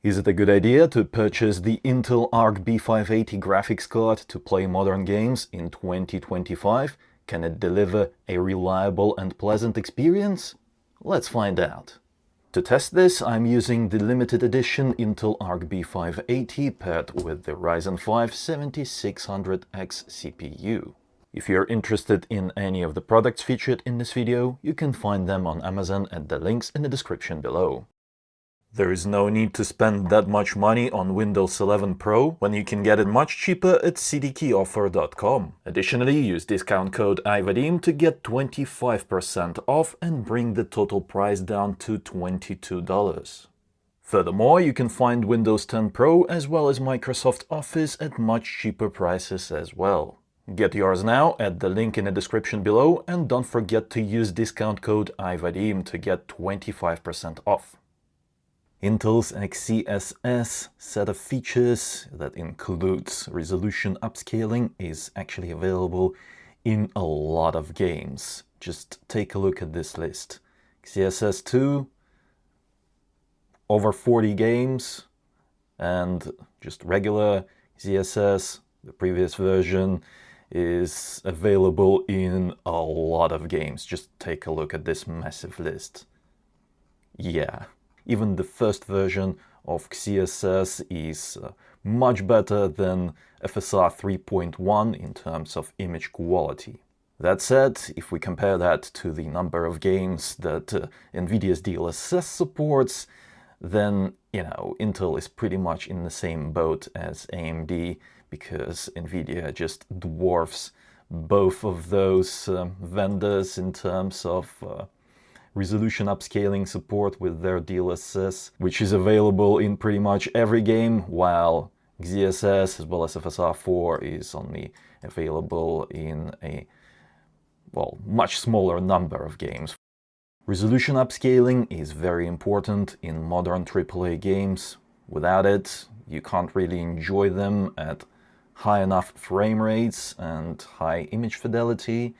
Is it a good idea to purchase the Intel ARC B580 graphics card to play modern games in 2025? Can it deliver a reliable and pleasant experience? Let's find out. To test this, I'm using the limited edition Intel ARC B580 paired with the Ryzen 5 7600X CPU. If you're interested in any of the products featured in this video, you can find them on Amazon at the links in the description below. There is no need to spend that much money on Windows 11 Pro when you can get it much cheaper at cdkeyoffer.com. Additionally, use discount code iVadim to get 25% off and bring the total price down to $22. Furthermore, you can find Windows 10 Pro as well as Microsoft Office at much cheaper prices as well. Get yours now at the link in the description below, and don't forget to use discount code iVadim to get 25% off. Intel's XeSS set of features that includes resolution upscaling is actually available in a lot of games. Just take a look at this list. XeSS 2, over 40 games, and just regular XeSS, the previous version, is available in a lot of games. Just take a look at this massive list. Yeah, even the first version of XeSS is much better than FSR 3.1 in terms of image quality. That said, if we compare that to the number of games that NVIDIA's DLSS supports, then, Intel is pretty much in the same boat as AMD, because NVIDIA just dwarfs both of those vendors in terms of resolution upscaling support with their DLSS, which is available in pretty much every game, while XeSS as well as FSR 4 is only available in a, much smaller number of games. Resolution upscaling is very important in modern AAA games. Without it, you can't really enjoy them at high enough frame rates and high image fidelity.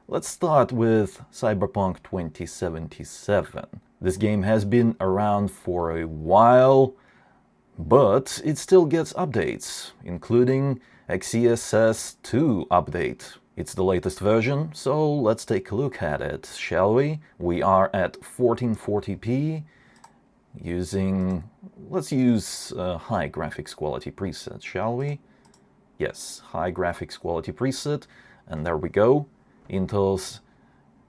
Let's start with Cyberpunk 2077. This game has been around for a while, but it still gets updates, including XeSS 2 update. It's the latest version, so let's take a look at it, shall we? We are at 1440p, let's use high graphics quality preset, shall we? Yes, high graphics quality preset, and there we go. Intel's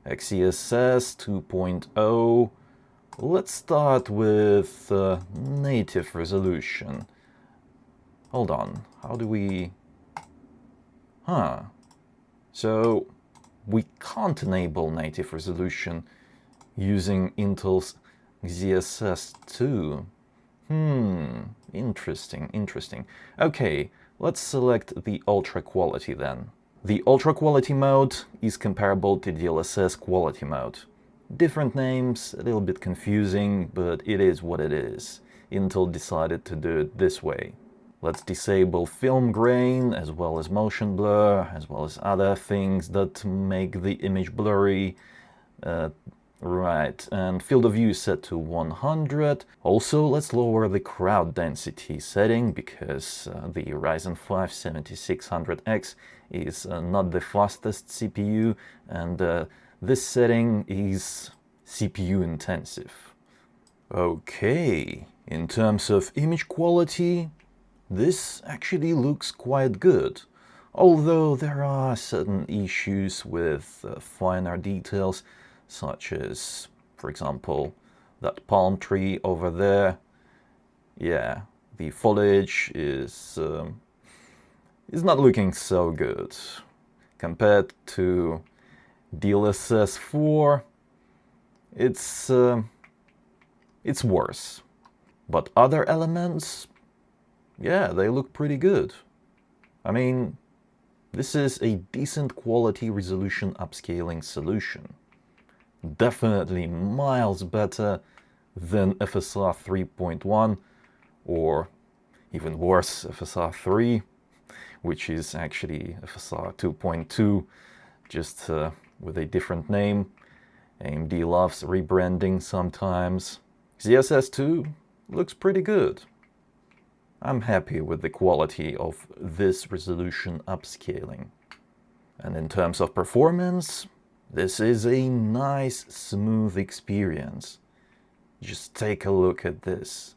XeSS 2.0. Let's start with native resolution. Hold on, how do we... So we can't enable native resolution using Intel's XeSS 2. Interesting. Okay, let's select the Ultra Quality then. The Ultra Quality mode is comparable to DLSS Quality mode. Different names, a little bit confusing, but it is what it is. Intel decided to do it this way. Let's disable film grain, as well as motion blur, as well as other things that make the image blurry. Right, and field of view set to 100. Also, let's lower the crowd density setting, because the Ryzen 5 7600X is not the fastest CPU, and this setting is CPU intensive. Okay, in terms of image quality, this actually looks quite good, although there are certain issues with finer details, such as, for example, that palm tree over there. Yeah, the foliage is not looking so good. Compared to DLSS 4, it's worse. But other elements, yeah, they look pretty good. I mean, this is a decent quality resolution upscaling solution. Definitely miles better than FSR 3.1, or even worse, FSR 3, which is actually FSR 2.2, just with a different name. AMD loves rebranding sometimes. XeSS 2 looks pretty good. I'm happy with the quality of this resolution upscaling. And in terms of performance, this is a nice, smooth experience. Just take a look at this.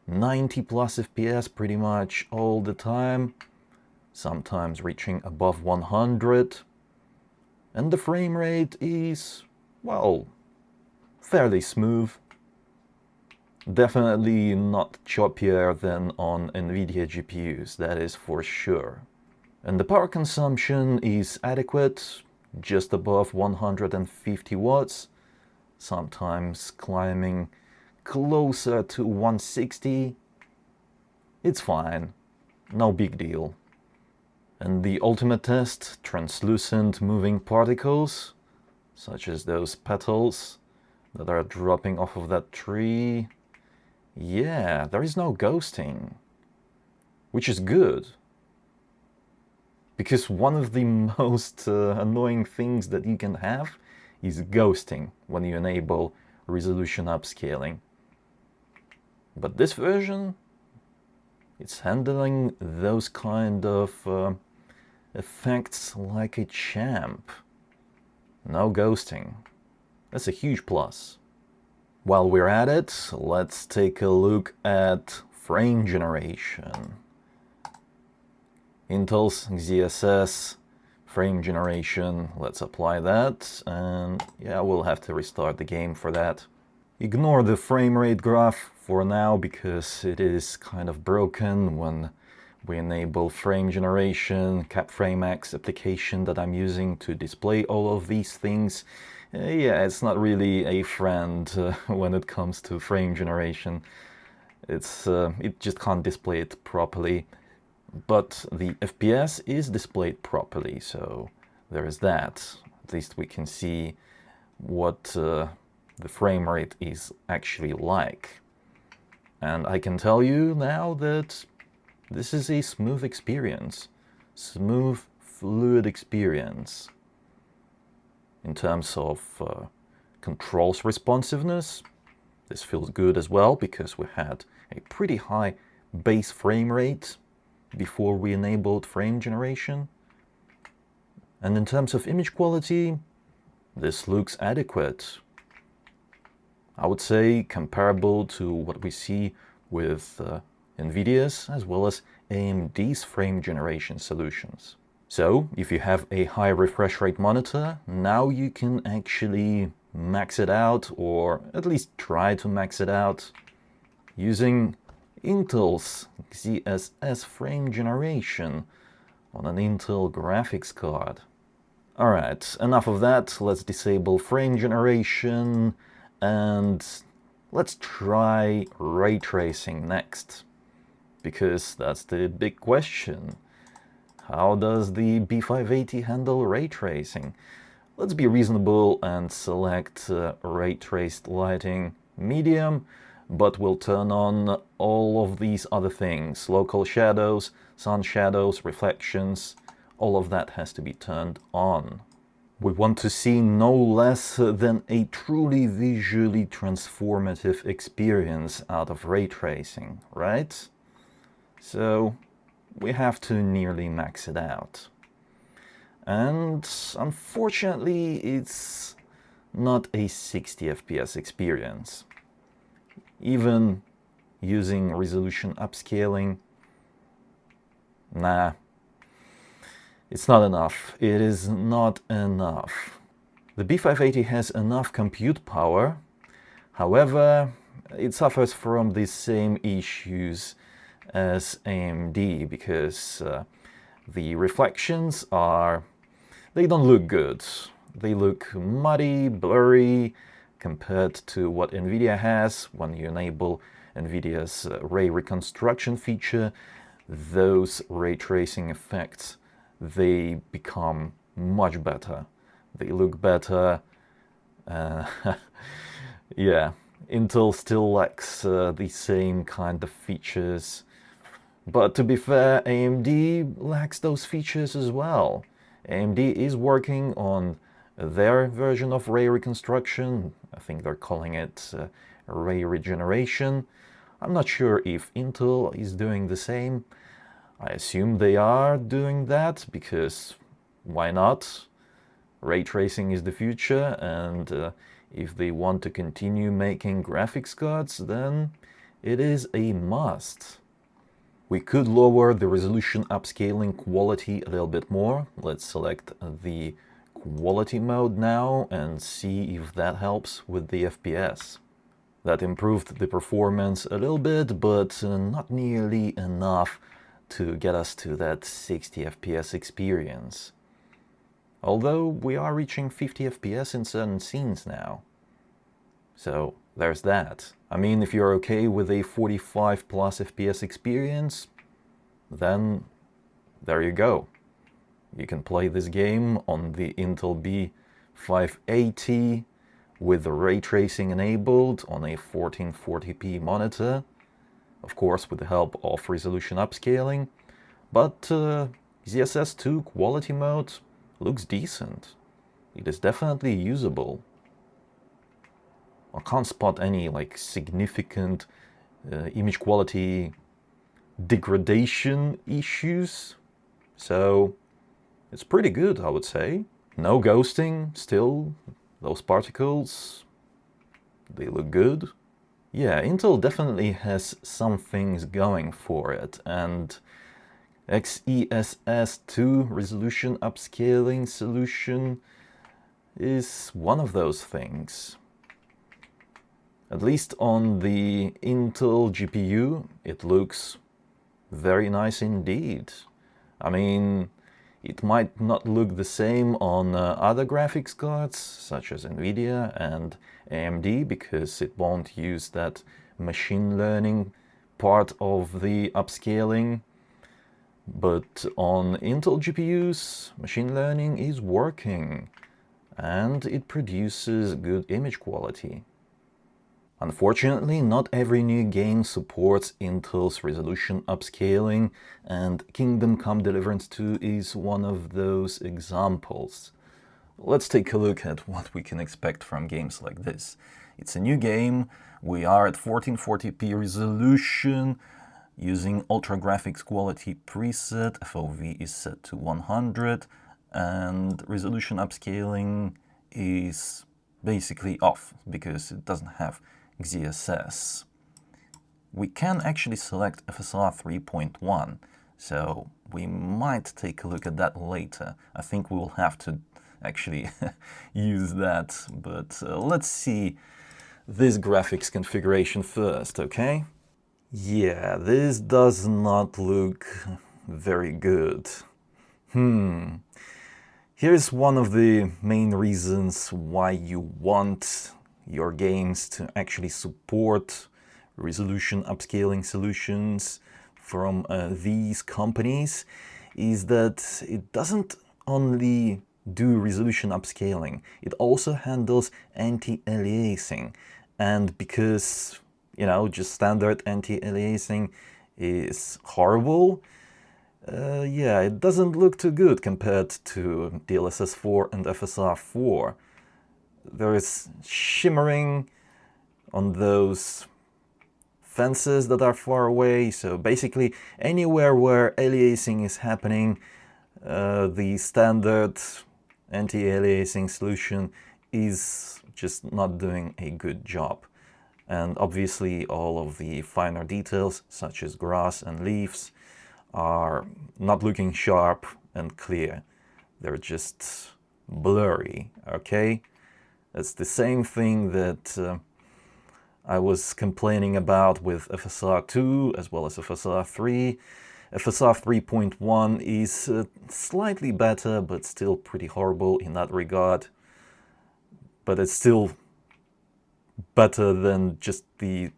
90 plus FPS pretty much all the time, sometimes reaching above 100. And the frame rate is, well, fairly smooth. Definitely not choppier than on NVIDIA GPUs, that is for sure. And the power consumption is adequate, just above 150 watts, sometimes climbing closer to 160. It's fine, no big deal. And the ultimate test, translucent moving particles, such as those petals that are dropping off of that tree. Yeah, there is no ghosting, which is good. Because one of the most annoying things that you can have is ghosting when you enable resolution upscaling. But this version, it's handling those kind of effects like a champ. No ghosting. That's a huge plus. While we're at it, let's take a look at frame generation. Intel's XeSS frame generation, let's apply that, and yeah, we'll have to restart the game for that. Ignore the frame rate graph for now because it is kind of broken when we enable frame generation, CapFrameX application that I'm using to display all of these things. Yeah, it's not really a friend when it comes to frame generation. It just can't display it properly. But the FPS is displayed properly, so there is that. At least we can see what the frame rate is actually like. And I can tell you now that this is a smooth experience. Smooth, fluid experience. In terms of controls responsiveness, this feels good as well because we had a pretty high base frame rate before we enabled frame generation. And in terms of image quality, this looks adequate. I would say comparable to what we see with NVIDIA's as well as AMD's frame generation solutions. So, if you have a high refresh rate monitor, now you can actually max it out, or at least try to max it out, using Intel's XeSS frame generation on an Intel graphics card. Alright, enough of that, let's disable frame generation and let's try ray tracing next. Because that's the big question. How does the B580 handle ray tracing? Let's be reasonable and select ray traced lighting medium, but we'll turn on all of these other things. Local shadows, sun shadows, reflections, all of that has to be turned on. We want to see no less than a truly visually transformative experience out of ray tracing, right? So we have to nearly max it out. And unfortunately, it's not a 60 FPS experience. Even using resolution upscaling, nah, it's not enough. It is not enough. The B580 has enough compute power, however, it suffers from the same issues as AMD because the reflections they don't look good. They look muddy, blurry compared to what NVIDIA has. When you enable NVIDIA's ray reconstruction feature, those ray tracing effects, they become much better. They look better. Yeah, Intel still lacks the same kind of features. But to be fair, AMD lacks those features as well. AMD is working on their version of ray reconstruction. I think they're calling it ray regeneration. I'm not sure if Intel is doing the same. I assume they are doing that because why not? Ray tracing is the future, and if they want to continue making graphics cards, then it is a must. We could lower the resolution upscaling quality a little bit more. Let's select the quality mode now and see if that helps with the FPS. That improved the performance a little bit, but not nearly enough to get us to that 60 FPS experience. Although we are reaching 50 FPS in certain scenes now. So there's that. I mean, if you're okay with a 45 plus FPS experience, then there you go. You can play this game on the Intel B580 with the ray tracing enabled on a 1440p monitor, of course with the help of resolution upscaling, but XeSS 2 quality mode looks decent. It is definitely usable. I can't spot any significant image quality degradation issues, so it's pretty good, I would say. No ghosting still. Those particles, they look good. Yeah, Intel definitely has some things going for it, and XeSS 2 resolution upscaling solution is one of those things. At least on the Intel GPU, it looks very nice indeed. I mean, it might not look the same on other graphics cards, such as NVIDIA and AMD, because it won't use that machine learning part of the upscaling. But on Intel GPUs, machine learning is working, and it produces good image quality. Unfortunately, not every new game supports Intel's resolution upscaling, and Come Deliverance 2 is one of those examples. Let's take a look at what we can expect from games like this. It's a new game, we are at 1440p resolution, using Ultra Graphics Quality preset, FOV is set to 100, and resolution upscaling is basically off because it doesn't have XeSS. We can actually select FSR 3.1, so we might take a look at that later. I think we will have to actually use that, but let's see this graphics configuration first, okay? Yeah, this does not look very good. Here's one of the main reasons why you want your games to actually support resolution upscaling solutions from these companies, is that it doesn't only do resolution upscaling, it also handles anti-aliasing. And because, just standard anti-aliasing is horrible, yeah, it doesn't look too good compared to DLSS 4 and FSR 4. There is shimmering on those fences that are far away, so basically anywhere where aliasing is happening, the standard anti-aliasing solution is just not doing a good job. And obviously all of the finer details, such as grass and leaves, are not looking sharp and clear. They're just blurry, okay? It's the same thing that I was complaining about with FSR 2 as well as FSR 3. FSR 3.1 is slightly better, but still pretty horrible in that regard. But it's still better than just the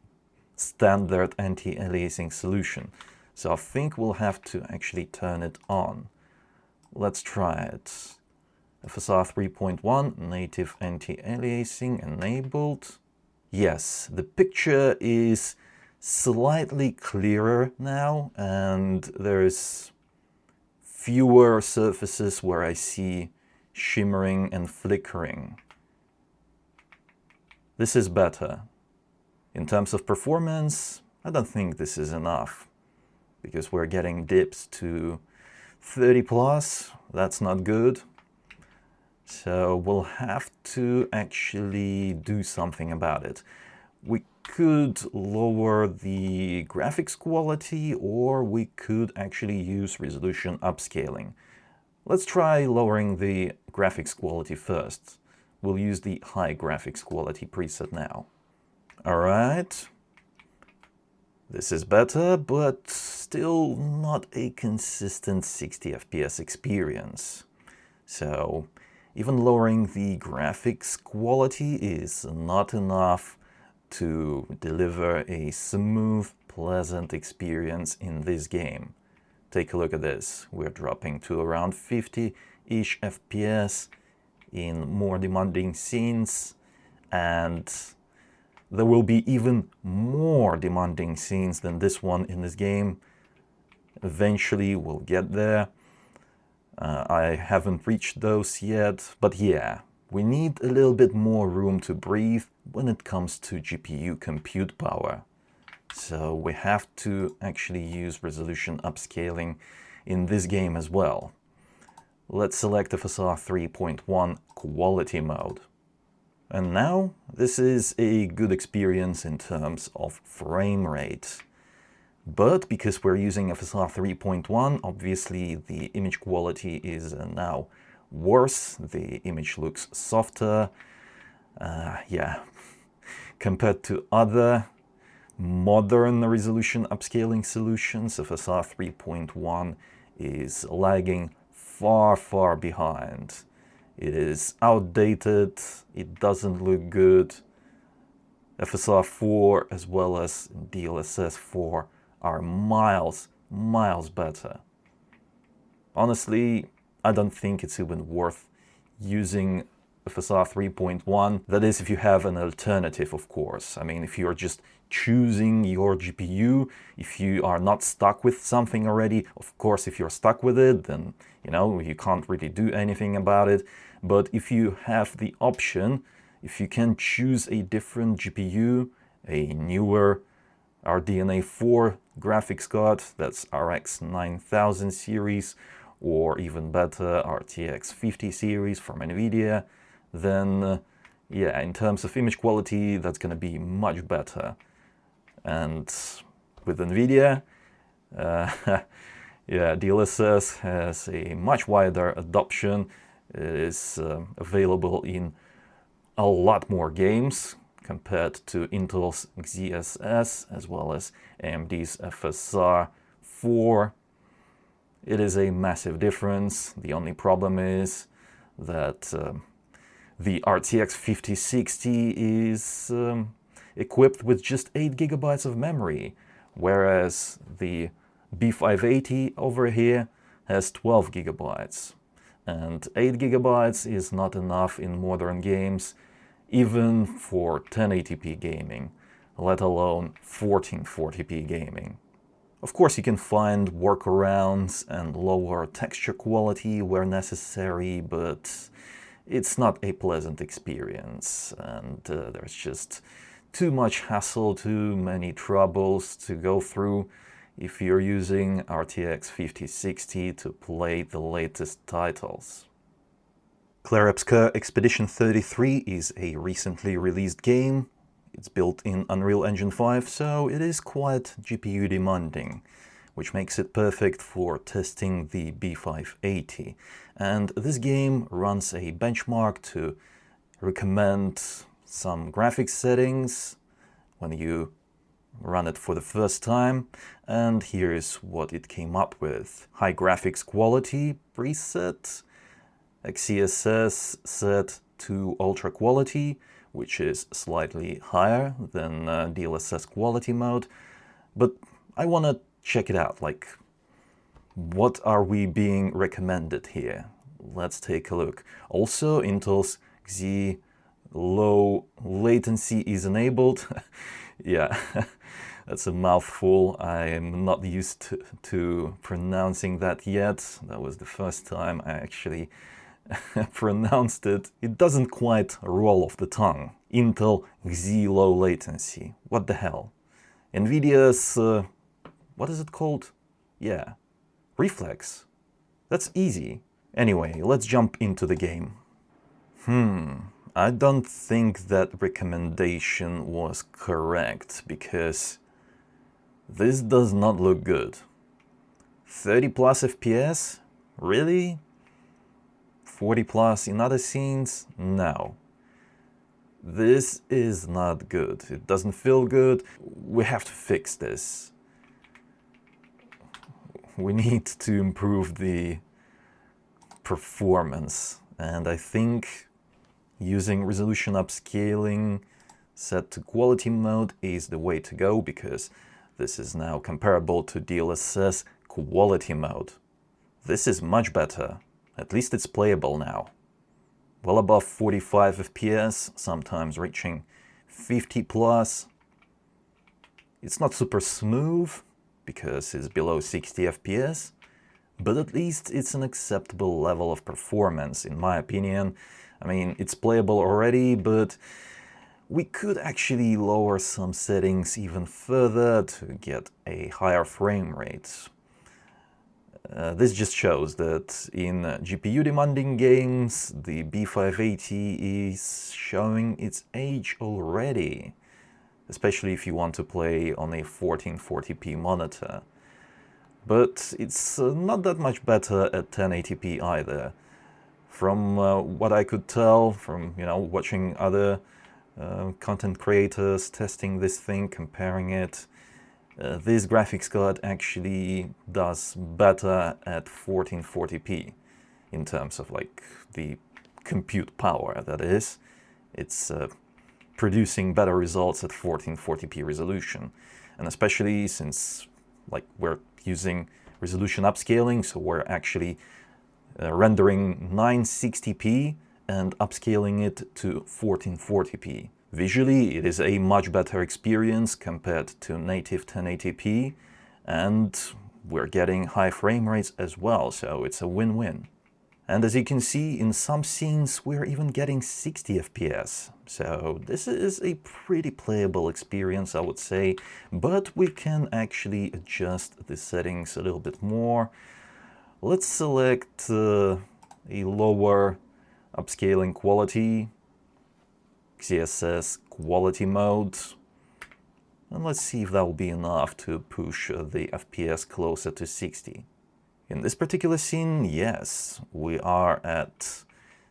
standard anti-aliasing solution. So I think we'll have to actually turn it on. Let's try it. FSR 3.1, native anti-aliasing enabled. Yes, the picture is slightly clearer now, and there's fewer surfaces where I see shimmering and flickering. This is better. In terms of performance, I don't think this is enough, because we're getting dips to 30 plus. That's not good. So we'll have to actually do something about it. We could lower the graphics quality, or we could actually use resolution upscaling. Let's try lowering the graphics quality first. We'll use the high graphics quality preset now. Alright. This is better, but still not a consistent 60 FPS experience. So even lowering the graphics quality is not enough to deliver a smooth, pleasant experience in this game. Take a look at this. We're dropping to around 50-ish FPS in more demanding scenes, and there will be even more demanding scenes than this one in this game. Eventually we'll get there. I haven't reached those yet, but yeah, we need a little bit more room to breathe when it comes to GPU compute power. So we have to actually use resolution upscaling in this game as well. Let's select FSR 3.1 Quality mode. And now this is a good experience in terms of frame rate. But because we're using FSR 3.1, obviously the image quality is now worse. The image looks softer. Yeah, compared to other modern resolution upscaling solutions, FSR 3.1 is lagging far behind. It is outdated, it doesn't look good. FSR 4 as well as DLSS 4 are miles better. Honestly, I don't think it's even worth using FSR 3.1. That is, if you have an alternative, of course. I mean, if you're just choosing your GPU, if you are not stuck with something already, of course, if you're stuck with it, then, you know, you can't really do anything about it. But if you have the option, if you can choose a different GPU, a newer RDNA 4 graphics card, that's RX 9000 series, or even better, RTX 50 series from NVIDIA, then yeah, in terms of image quality, that's going to be much better. And with NVIDIA, yeah, DLSS has a much wider adoption. It is available in a lot more games compared to Intel's XeSS as well as AMD's FSR 4. It is a massive difference. The only problem is that the RTX 5060 is equipped with just 8 GB of memory, whereas the B580 over here has 12 GB. And 8 GB is not enough in modern games, even for 1080p gaming, let alone 1440p gaming. Of course, you can find workarounds and lower texture quality where necessary, but it's not a pleasant experience, and there's just too much hassle, too many troubles to go through if you're using RTX 5060 to play the latest titles. Clair Obscur Expedition 33 is a recently released game. It's built in Unreal Engine 5, so it is quite GPU demanding, which makes it perfect for testing the B580. And this game runs a benchmark to recommend some graphics settings when you run it for the first time, and here's what it came up with. High graphics quality preset, XeSS set to ultra quality, which is slightly higher than DLSS quality mode, but I want to check it out, like, what are we being recommended here? Let's take a look. Also, Intel's Xe low latency is enabled. Yeah, that's a mouthful. I'm not used to pronouncing that yet. That was the first time I actually pronounced it. It doesn't quite roll off the tongue. Intel Xe low latency. What the hell? NVIDIA's, what is it called? Yeah, Reflex. That's easy. Anyway, let's jump into the game. I don't think that recommendation was correct, because this does not look good. 30 plus FPS? Really? 40 plus in other scenes? No. This is not good. It doesn't feel good. We have to fix this. We need to improve the performance, and I think using resolution upscaling set to quality mode is the way to go, because this is now comparable to DLSS quality mode. This is much better. At least it's playable now. Well above 45 FPS, sometimes reaching 50 plus. It's not super smooth, because it's below 60 FPS, but at least it's an acceptable level of performance, in my opinion. I mean, it's playable already, but we could actually lower some settings even further to get a higher frame rate. This just shows that in GPU-demanding games, the B580 is showing its age already, especially if you want to play on a 1440p monitor. But it's not that much better at 1080p either. From what I could tell from, watching other content creators testing this thing, comparing it, this graphics card actually does better at 1440p in terms of the compute power, that is. It's producing better results at 1440p resolution, and especially since we're using resolution upscaling, so we're actually rendering 960p and upscaling it to 1440p. Visually, it is a much better experience compared to native 1080p, and we're getting high frame rates as well, so it's a win-win. And as you can see, in some scenes we're even getting 60 FPS, so this is a pretty playable experience, I would say, but we can actually adjust the settings a little bit more. Let's select a lower upscaling quality, XeSS Quality mode, and let's see if that will be enough to push the FPS closer to 60. In this particular scene, yes, we are at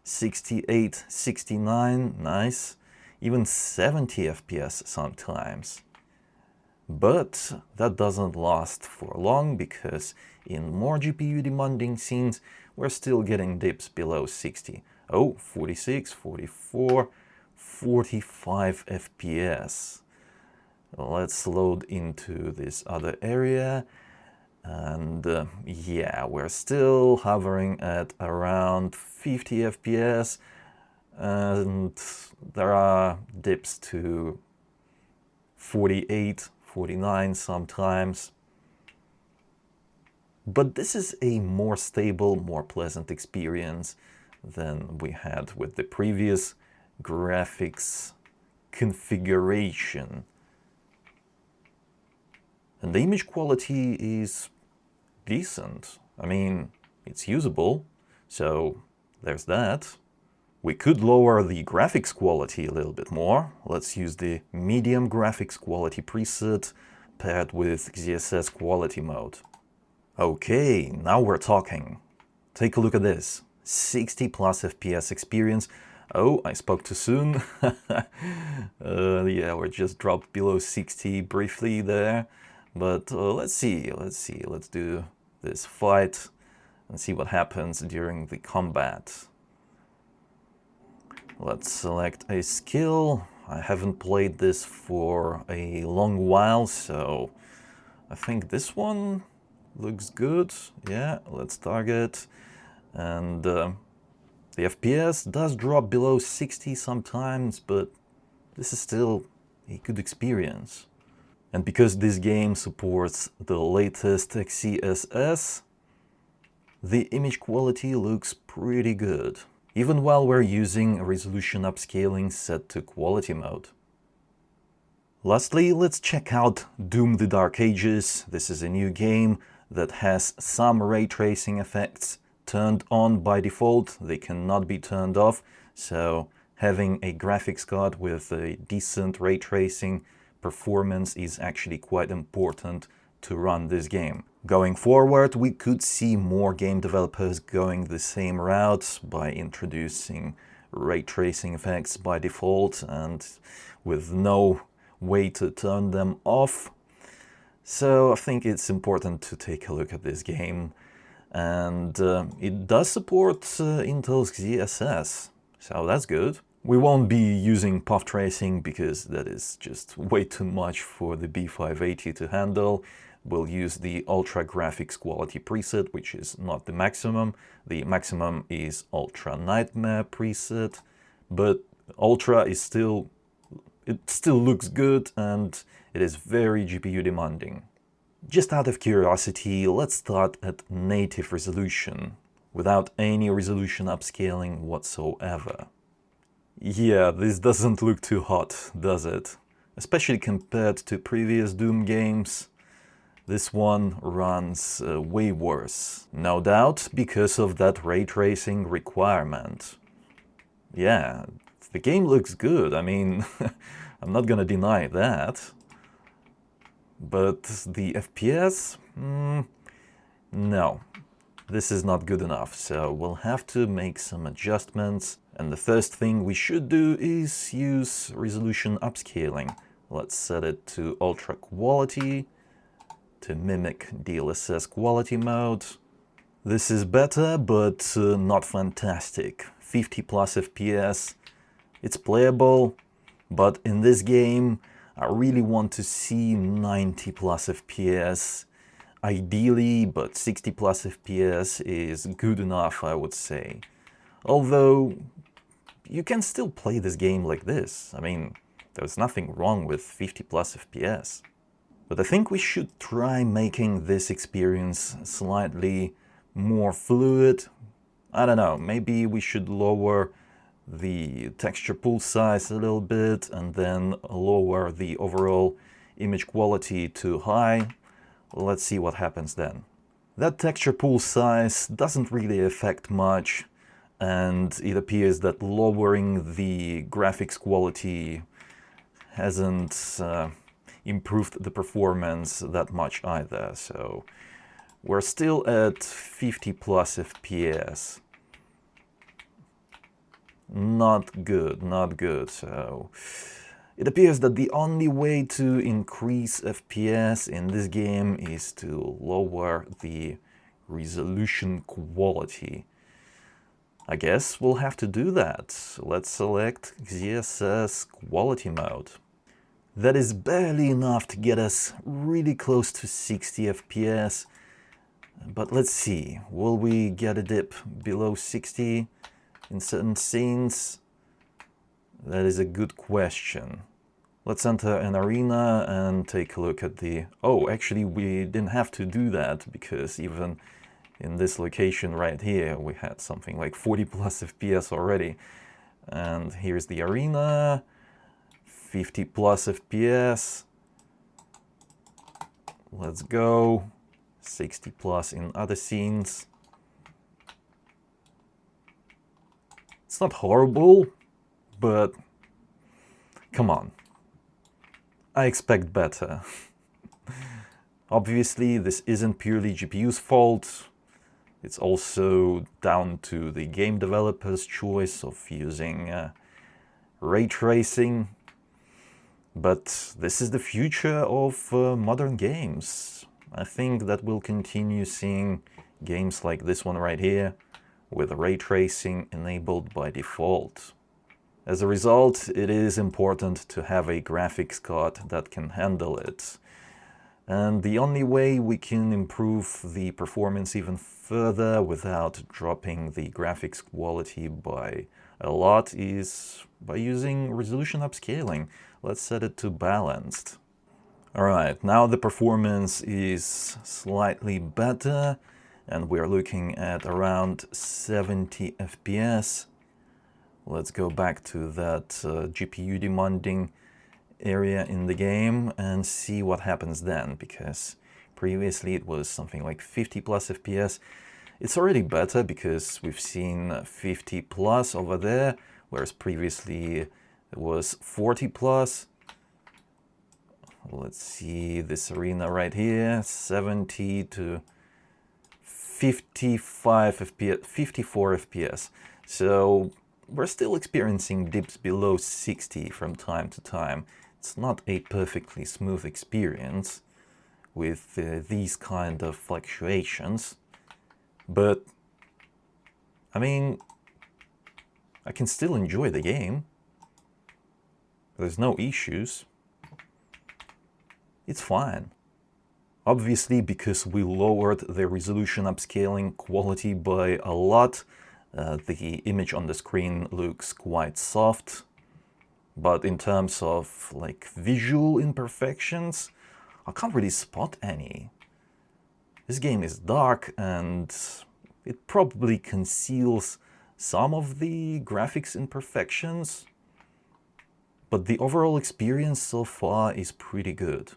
68, 69, nice, even 70 FPS sometimes. But that doesn't last for long, because in more GPU demanding scenes, we're still getting dips below 60. Oh, 46, 44, 45 FPS. Let's load into this other area, and yeah, we're still hovering at around 50 FPS, and there are dips to 48, 49 sometimes. But this is a more stable, more pleasant experience than we had with the previous graphics configuration. And the image quality is decent. I mean, it's usable, so there's that. We could lower the graphics quality a little bit more. Let's use the medium graphics quality preset paired with XeSS Quality mode. Okay, now we're talking. Take a look at this. 60 plus FPS experience. Oh, I spoke too soon. Yeah, we just dropped below 60 briefly there. But let's see. Let's do this fight and see what happens during the combat. Let's select a skill. I haven't played this for a long while, so I think this one looks good. Yeah, let's target. And the FPS does drop below 60 sometimes, but this is still a good experience. And because this game supports the latest XeSS, the image quality looks pretty good, even while we're using resolution upscaling set to quality mode. Lastly, let's check out Doom: The Dark Ages. This is a new game that has some ray tracing effects turned on by default. They cannot be turned off, so having a graphics card with a decent ray tracing performance is actually quite important to run this game. Going forward, we could see more game developers going the same route by introducing ray tracing effects by default and with no way to turn them off. So I think it's important to take a look at this game, and it does support Intel's XeSS, so that's good. We won't be using path tracing because that is just way too much for the B580 to handle. We'll use the Ultra Graphics Quality preset, which is not the maximum. The maximum is Ultra Nightmare preset, but Ultra is still looks good and it is very GPU demanding. Just out of curiosity, let's start at native resolution, without any resolution upscaling whatsoever. Yeah, this doesn't look too hot, does it? Especially compared to previous Doom games. This one runs way worse. No doubt because of that ray tracing requirement. Yeah, the game looks good, I mean, I'm not gonna deny that. But the FPS? No, this is not good enough, so we'll have to make some adjustments. And the first thing we should do is use resolution upscaling. Let's set it to Ultra Quality to mimic XeSS Quality mode. This is better, but not fantastic. 50 plus FPS. It's playable, but in this game, I really want to see 90 plus FPS. Ideally, but 60 plus FPS is good enough, I would say. Although, you can still play this game like this. I mean, there's nothing wrong with 50 plus FPS. But I think we should try making this experience slightly more fluid. I don't know, maybe we should lower the texture pool size a little bit and then lower the overall image quality to high. Let's see what happens then. That texture pool size doesn't really affect much, and it appears that lowering the graphics quality hasn't improved the performance that much either, so we're still at 50 plus FPS. Not good, not good. So it appears that the only way to increase FPS in this game is to lower the resolution quality. I guess we'll have to do that. Let's select XeSS Quality mode. That is barely enough to get us really close to 60 FPS. But let's see, will we get a dip below 60? In certain scenes? That is a good question. Let's enter an arena and take a look at the... Oh, actually we didn't have to do that because even in this location right here we had something like 40 plus FPS already. And here's the arena, 50 plus FPS. Let's go. 60 plus in other scenes. It's not horrible, but come on. I expect better. Obviously, this isn't purely GPU's fault. It's also down to the game developer's choice of using ray tracing. But this is the future of modern games. I think that we'll continue seeing games like this one right here, with ray tracing enabled by default. As a result, it is important to have a graphics card that can handle it. And the only way we can improve the performance even further without dropping the graphics quality by a lot is by using resolution upscaling. Let's set it to balanced. Alright, now the performance is slightly better, and we're looking at around 70 FPS. Let's go back to that GPU demanding area in the game and see what happens then, because previously it was something like 50 plus FPS. It's already better because we've seen 50 plus over there, whereas previously it was 40 plus. Let's see this arena right here, 70 to 55 FPS, 54 FPS. So we're still experiencing dips below 60 from time to time. It's not a perfectly smooth experience with these kind of fluctuations, but I mean, I can still enjoy the game. There's no issues. It's fine. Obviously, because we lowered the resolution upscaling quality by a lot, the image on the screen looks quite soft. But in terms of like visual imperfections, I can't really spot any. This game is dark and it probably conceals some of the graphics imperfections, but the overall experience so far is pretty good.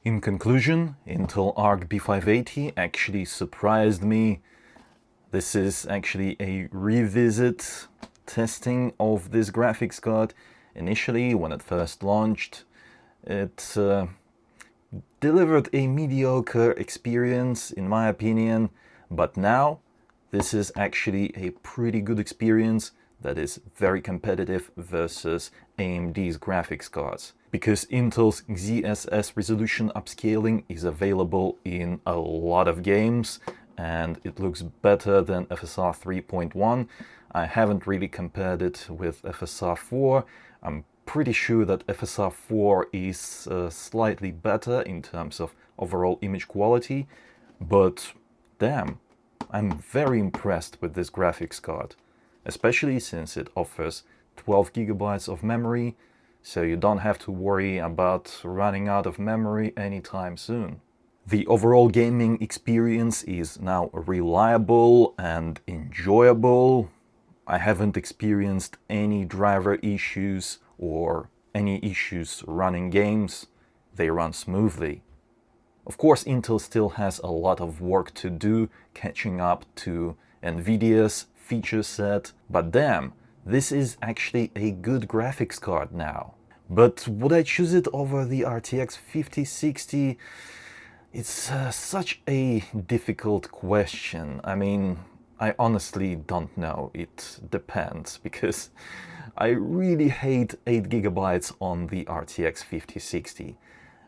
In conclusion, Intel ARC B580 actually surprised me. This is actually a revisit testing of this graphics card. Initially, when it first launched, it delivered a mediocre experience, in my opinion, but now this is actually a pretty good experience that is very competitive versus AMD's graphics cards. Because Intel's XeSS resolution upscaling is available in a lot of games and it looks better than FSR 3.1. I haven't really compared it with FSR 4. I'm pretty sure that FSR 4 is slightly better in terms of overall image quality, but damn, I'm very impressed with this graphics card, especially since it offers 12 gigabytes of memory, so you don't have to worry about running out of memory anytime soon. The overall gaming experience is now reliable and enjoyable. I haven't experienced any driver issues or any issues running games. They run smoothly. Of course, Intel still has a lot of work to do catching up to NVIDIA's feature set, but damn, this is actually a good graphics card now. But would I choose it over the RTX 5060? It's such a difficult question. I mean, I honestly don't know. It depends, because I really hate 8 gigabytes on the RTX 5060.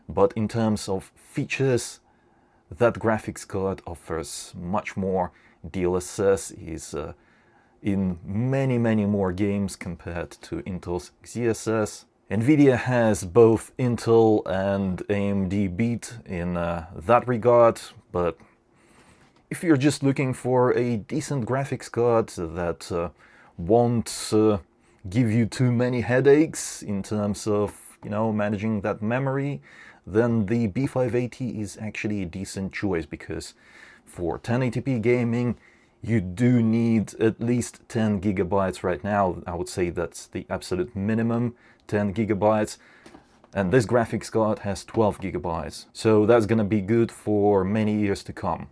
But in terms of features, that graphics card offers much more. DLSS is in many more games compared to Intel's XeSS. NVIDIA has both Intel and AMD beat in that regard, but if you're just looking for a decent graphics card that won't give you too many headaches in terms of, managing that memory, then the B580 is actually a decent choice, because for 1080p gaming, you do need at least 10 gigabytes right now. I would say that's the absolute minimum, 10 gigabytes. And this graphics card has 12 gigabytes. So that's gonna be good for many years to come.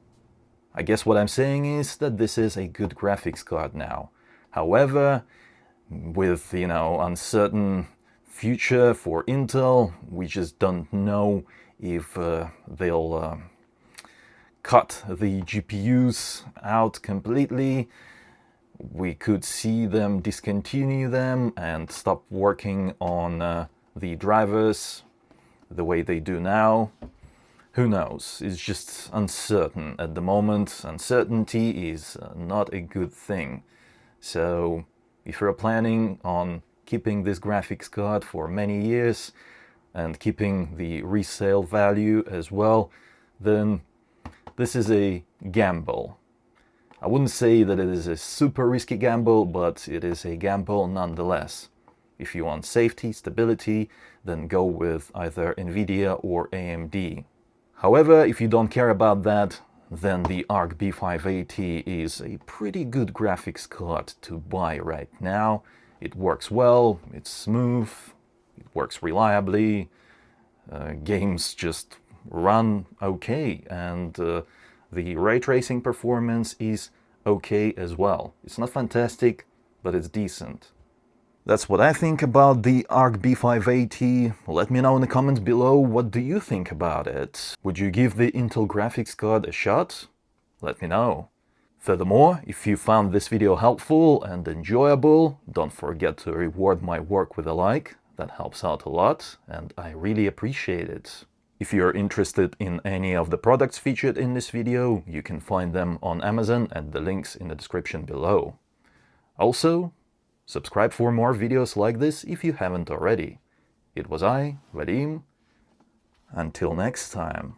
I guess what I'm saying is that this is a good graphics card now. However, with, uncertain future for Intel, we just don't know if they'll cut the GPUs out completely. We could see them discontinue them and stop working on the drivers the way they do now. Who knows? It's just uncertain at the moment. Uncertainty is not a good thing. So if you're planning on keeping this graphics card for many years and keeping the resale value as well, then this is a gamble. I wouldn't say that it is a super risky gamble, but it is a gamble nonetheless. If you want safety, stability, then go with either NVIDIA or AMD. However, if you don't care about that, then the ARC B580 is a pretty good graphics card to buy right now. It works well, it's smooth, it works reliably, games just run okay, and the ray tracing performance is okay as well. It's not fantastic, but it's decent. That's what I think about the ARC B580. Let me know in the comments below, what do you think about it? Would you give the Intel graphics card a shot? Let me know. Furthermore, if you found this video helpful and enjoyable, don't forget to reward my work with a like. That helps out a lot, and I really appreciate it. If you're interested in any of the products featured in this video, you can find them on Amazon at the links in the description below. Also, subscribe for more videos like this if you haven't already. It was I, Vadim. Until next time.